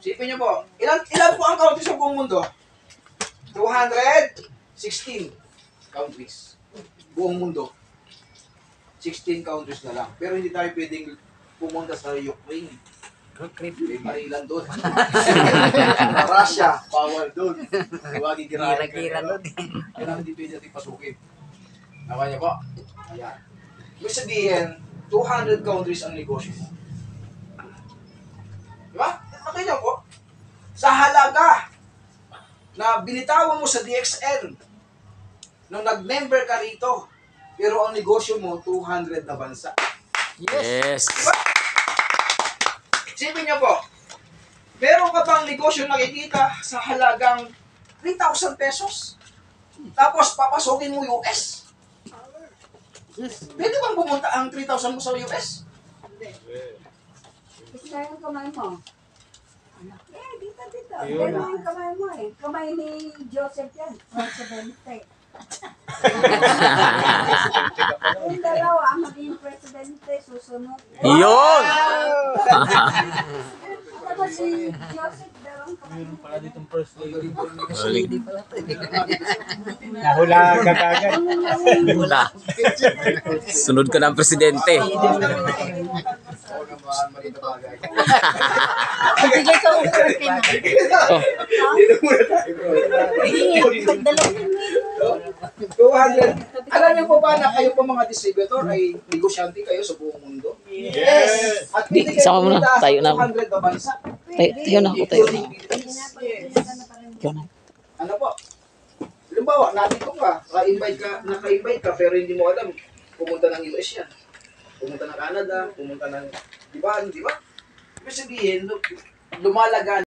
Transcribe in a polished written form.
Sipin niyo po, ilan po ang countries sa buong mundo? 216 countries. Buong mundo. 16 countries na lang. Pero hindi tayo pwedeng pumunta sa Ukraine. May barilan doon. Russia, bawal doon. Huwagin gira-gira doon. Kailangan hindi pwede natin pasukin. Nawa niyo po? Ayan. Ibig sabihin, 200 countries ang negosyo mo. Diba? Nakita niyo po? Sa halaga na binitawan mo sa DXN nung nag-member ka rito, pero ang negosyo mo, 200 na bansa. Yes. Diba? Sipin niyo po, meron ka bang negosyo nakikita sa halagang 3,000 pesos? Tapos papasokin mo US? Pwede bang pumunta ang 3,000 mo sa US? Hindi. Gusto na yung kamay mo. Dito. Pero yung kamay mo eh. Kamay ni Joseph yan. Presidente. Yung dalawa, ang maging presidente, susunod. Yun! Tapos si Joseph, dalawang kamay mo. Pala ditong first lady. Nahula ka kagad. Wala. Sunod ka ng presidente. Bigay ka offer ka na. Oh. Dito muna tayo, bro. 200. Alam niyo po ba na kayo po mga distributor ay negosyante kayo sa buong mundo? Yes! At Di, hindi kayo sama mo na. pumunta sa Tayo na ako. 200 na bansa. Tayo na ako, tayo na. Yes. Ikaw na. Ano po? Halimbawa, nandito ka, naka-invite ka, pero hindi mo alam, pumunta ng US yan. Pumunta ng Canada, pumunta ng, di ba? Ibig sabihin, lumalaga